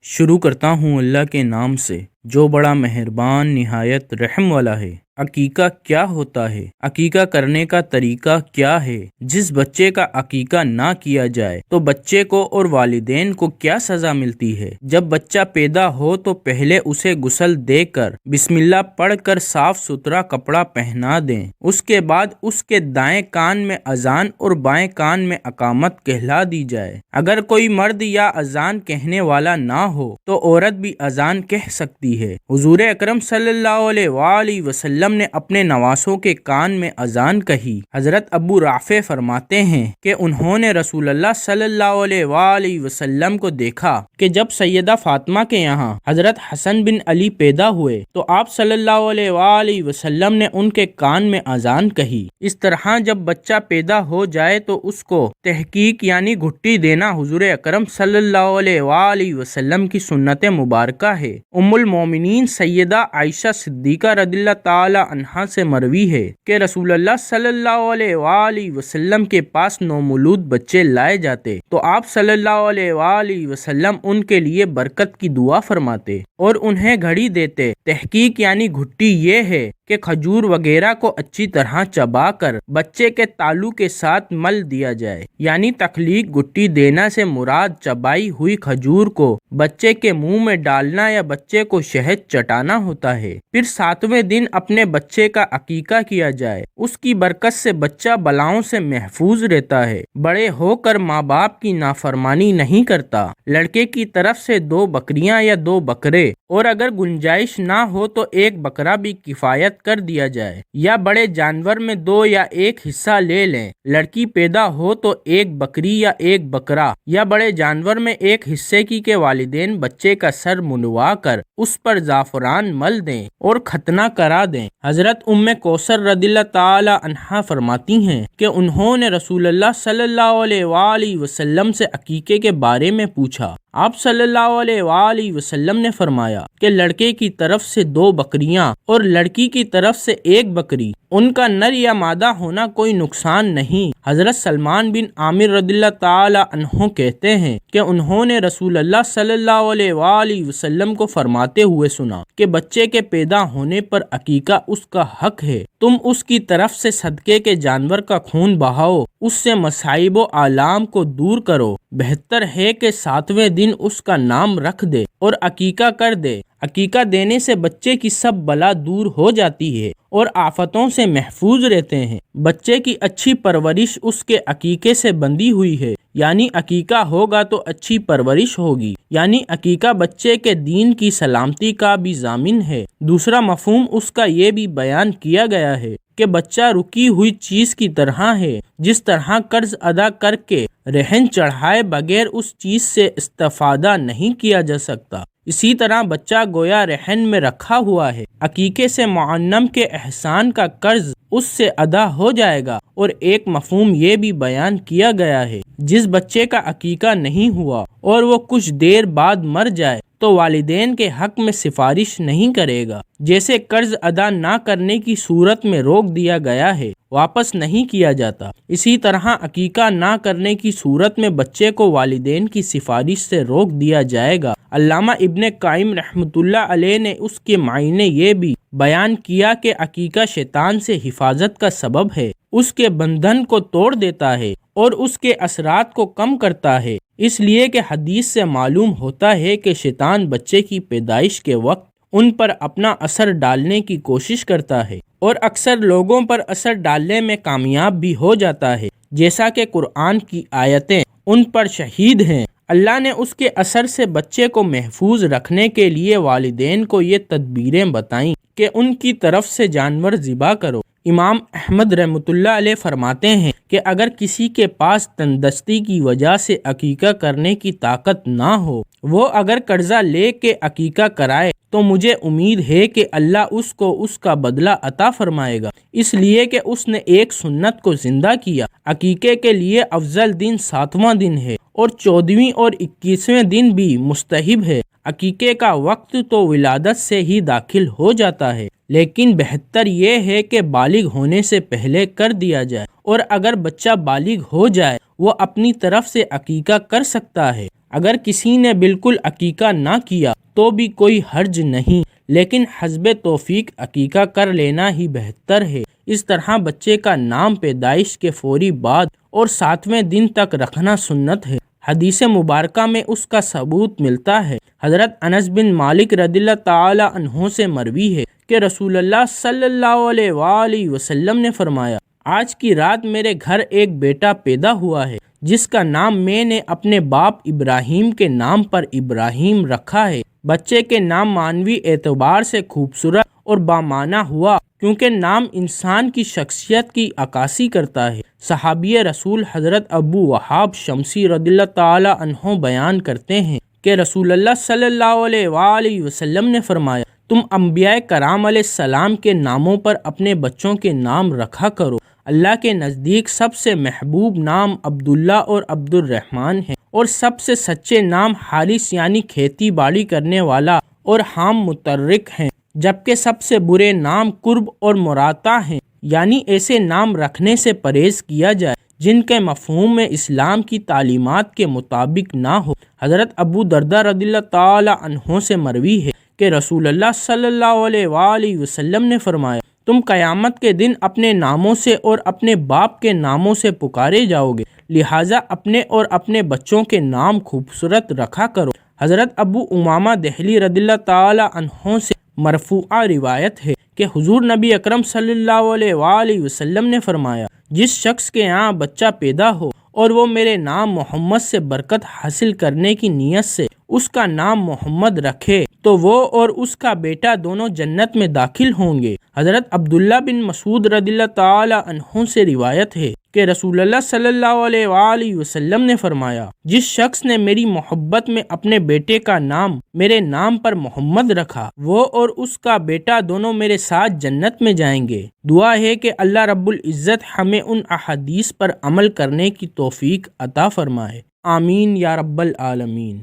شروع کرتا ہوں اللہ کے نام سے جو بڑا مہربان نہایت رحم والا ہے۔ عقیقہ کیا ہوتا ہے؟ عقیقہ کرنے کا طریقہ کیا ہے؟ جس بچے کا عقیقہ نہ کیا جائے تو بچے کو اور والدین کو کیا سزا ملتی ہے؟ جب بچہ پیدا ہو تو پہلے اسے غسل دے کر بسم اللہ پڑھ کر صاف ستھرا کپڑا پہنا دیں۔ اس کے بعد اس کے دائیں کان میں اذان اور بائیں کان میں اقامت کہلا دی جائے۔ اگر کوئی مرد یا اذان کہنے والا نہ ہو تو عورت بھی اذان کہہ سکتی ہے۔ حضور اکرم صلی اللہ علیہ وآلہ وسلم نے اپنے نواسوں کے کان میں اذان کہی۔ حضرت ابو رافع فرماتے ہیں کہ انہوں نے رسول اللہ صلی اللہ علیہ وآلہ وسلم کو دیکھا کہ جب سیدہ فاطمہ کے یہاں حضرت حسن بن علی پیدا ہوئے تو آپ صلی اللہ علیہ وآلہ وسلم نے ان کے کان میں اذان کہی۔ اس طرح جب بچہ پیدا ہو جائے تو اس کو تحقیق یعنی گھٹی دینا حضور اکرم صلی اللہ علیہ وآلہ وسلم کی سنت مبارکہ ہے۔ ام المومنین سیدہ عائشہ صدیقہ رضی اللہ تعالی عنہا سے مروی ہے کہ رسول اللہ صلی اللہ علیہ وآلہ وسلم کے پاس نومولود بچے لائے جاتے تو آپ صلی اللہ علیہ وآلہ وسلم ان کے لیے برکت کی دعا فرماتے اور انہیں گھڑی دیتے۔ تحقیق یعنی گھٹی یہ ہے کہ کھجور وغیرہ کو اچھی طرح چبا کر بچے کے تالو کے ساتھ مل دیا جائے، یعنی تخلیق گھٹی دینا سے مراد چبائی ہوئی کھجور کو بچے کے منہ میں ڈالنا یا بچے کو شہد چٹانا ہوتا ہے۔ پھر 7ویں دن اپنے بچے کا عقیقہ کیا جائے، اس کی برکت سے بچہ بلاؤں سے محفوظ رہتا ہے، بڑے ہو کر ماں باپ کی نافرمانی نہیں کرتا۔ لڑکے کی طرف سے 2 بکریاں یا 2 بکرے اور اگر گنجائش نہ ہو تو 1 بکرا بھی کفایت کر دیا جائے، یا بڑے جانور میں 2 یا 1 حصہ لے لیں۔ لڑکی پیدا ہو تو 1 بکری یا 1 بکرا یا بڑے جانور میں 1 حصے کی کے والدین بچے کا سر منڈوا کر اس پر زعفران مل دیں اور ختنہ کرا دیں۔ حضرت ام کوثر رضی اللہ تعالی عنہا فرماتی ہیں کہ انہوں نے رسول اللہ صلی اللہ علیہ وآلہ وسلم سے عقیقے کے بارے میں پوچھا۔ آپ صلی اللہ علیہ وآلہ وسلم نے فرمایا کہ لڑکے کی طرف سے 2 بکریاں اور لڑکی کی طرف سے 1 بکری، ان کا نر یا مادہ ہونا کوئی نقصان نہیں۔ حضرت سلمان بن عامر رضی اللہ تعالی عنہ کہتے ہیں کہ انہوں نے رسول اللہ صلی اللہ علیہ وآلہ وسلم کو فرماتے ہوئے سنا کہ بچے کے پیدا ہونے پر عقیقہ اس کا حق ہے، تم اس کی طرف سے صدقے کے جانور کا خون بہاؤ، اس سے مصائب و آلام کو دور کرو، بہتر ہے کہ 7ویں دن اس کا نام رکھ دے اور عقیقہ کر دے۔ عقیقہ دینے سے بچے کی سب بلا دور ہو جاتی ہے اور آفتوں سے محفوظ رہتے ہیں۔ بچے کی اچھی پرورش اس کے عقیقے سے بندھی ہوئی ہے، یعنی عقیقہ ہوگا تو اچھی پرورش ہوگی، یعنی عقیقہ بچے کے دین کی سلامتی کا بھی ضامن ہے۔ دوسرا مفہوم اس کا یہ بھی بیان کیا گیا ہے کہ بچہ رکی ہوئی چیز کی طرح ہے، جس طرح قرض ادا کر کے رہن چڑھائے بغیر اس چیز سے استفادہ نہیں کیا جا سکتا، اسی طرح بچہ گویا رہن میں رکھا ہوا ہے۔ عقیقے سے معنم کے احسان کا قرض اس سے ادا ہو جائے گا۔ اور ایک مفہوم یہ بھی بیان کیا گیا ہے جس بچے کا عقیقہ نہیں ہوا اور وہ کچھ دیر بعد مر جائے تو والدین کے حق میں سفارش نہیں کرے گا، جیسے قرض ادا نہ کرنے کی صورت میں روک دیا گیا ہے، واپس نہیں کیا جاتا، اسی طرح عقیقہ نہ کرنے کی صورت میں بچے کو والدین کی سفارش سے روک دیا جائے گا۔ علامہ ابن قیم رحمۃ اللہ علیہ نے اس کے معنی یہ بھی بیان کیا کہ عقیقہ شیطان سے حفاظت کا سبب ہے، اس کے بندھن کو توڑ دیتا ہے اور اس کے اثرات کو کم کرتا ہے، اس لیے کہ حدیث سے معلوم ہوتا ہے کہ شیطان بچے کی پیدائش کے وقت ان پر اپنا اثر ڈالنے کی کوشش کرتا ہے اور اکثر لوگوں پر اثر ڈالنے میں کامیاب بھی ہو جاتا ہے، جیسا کہ قرآن کی آیتیں ان پر شہید ہیں۔ اللہ نے اس کے اثر سے بچے کو محفوظ رکھنے کے لیے والدین کو یہ تدبیریں بتائیں کہ ان کی طرف سے جانور ذبح کرو۔ امام احمد رحمۃ اللہ علیہ فرماتے ہیں کہ اگر کسی کے پاس تندرستی کی وجہ سے عقیقہ کرنے کی طاقت نہ ہو، وہ اگر قرضہ لے کے عقیقہ کرائے تو مجھے امید ہے کہ اللہ اس کو اس کا بدلہ عطا فرمائے گا، اس لیے کہ اس نے ایک سنت کو زندہ کیا۔ عقیقے کے لیے افضل دن 7واں دن ہے اور 14ویں اور 21ویں دن بھی مستحب ہے۔ عقیقے کا وقت تو ولادت سے ہی داخل ہو جاتا ہے، لیکن بہتر یہ ہے کہ بالغ ہونے سے پہلے کر دیا جائے، اور اگر بچہ بالغ ہو جائے وہ اپنی طرف سے عقیقہ کر سکتا ہے۔ اگر کسی نے بالکل عقیقہ نہ کیا تو بھی کوئی حرج نہیں، لیکن حسب توفیق عقیقہ کر لینا ہی بہتر ہے۔ اس طرح بچے کا نام پیدائش کے فوری بعد اور 7ویں دن تک رکھنا سنت ہے۔ حدیث مبارکہ میں اس کا ثبوت ملتا ہے۔ حضرت انس بن مالک رضی اللہ تعالی عنہ سے مروی ہے کہ رسول اللہ صلی اللہ علیہ وآلہ وسلم نے فرمایا، آج کی رات میرے گھر ایک بیٹا پیدا ہوا ہے جس کا نام میں نے اپنے باپ ابراہیم کے نام پر ابراہیم رکھا ہے۔ بچے کے نام معنوی اعتبار سے خوبصورت اور بامعنی ہوا کیونکہ نام انسان کی شخصیت کی عکاسی کرتا ہے۔ صحابی رسول حضرت ابو وہاب شمسی رضی اللہ تعالی عنہ بیان کرتے ہیں کہ رسول اللہ صلی اللہ علیہ وآلہ وسلم نے فرمایا، تم انبیاء کرام علیہ السلام کے ناموں پر اپنے بچوں کے نام رکھا کرو۔ اللہ کے نزدیک سب سے محبوب نام عبداللہ اور عبد الرحمن ہے، اور سب سے سچے نام حارث یعنی کھیتی باڑی کرنے والا اور حام مترک ہیں، جبکہ سب سے برے نام قرب اور مراتا ہیں، یعنی ایسے نام رکھنے سے پرہیز کیا جائے جن کے مفہوم میں اسلام کی تعلیمات کے مطابق نہ ہو۔ حضرت ابو درداء رضی اللہ تعالی عنہ سے مروی ہے کہ رسول اللہ صلی اللہ علیہ وآلہ وسلم نے فرمایا، تم قیامت کے دن اپنے ناموں سے اور اپنے باپ کے ناموں سے پکارے جاؤ گے، لہٰذا اپنے اور اپنے بچوں کے نام خوبصورت رکھا کرو۔ حضرت ابو امامہ دہلی رضی اللہ تعالی عنہ سے مرفوعہ روایت ہے کہ حضور نبی اکرم صلی اللہ علیہ وآلہ وسلم نے فرمایا، جس شخص کے یہاں بچہ پیدا ہو اور وہ میرے نام محمد سے برکت حاصل کرنے کی نیت سے اس کا نام محمد رکھے تو وہ اور اس کا بیٹا دونوں جنت میں داخل ہوں گے۔ حضرت عبداللہ بن مسعود رضی اللہ تعالی عنہ سے روایت ہے کہ رسول اللہ صلی اللہ علیہ وآلہ وسلم نے فرمایا، جس شخص نے میری محبت میں اپنے بیٹے کا نام میرے نام پر محمد رکھا، وہ اور اس کا بیٹا دونوں میرے ساتھ جنت میں جائیں گے۔ دعا ہے کہ اللہ رب العزت ہمیں ان احادیث پر عمل کرنے کی توفیق عطا فرمائے، آمین یا رب العالمین۔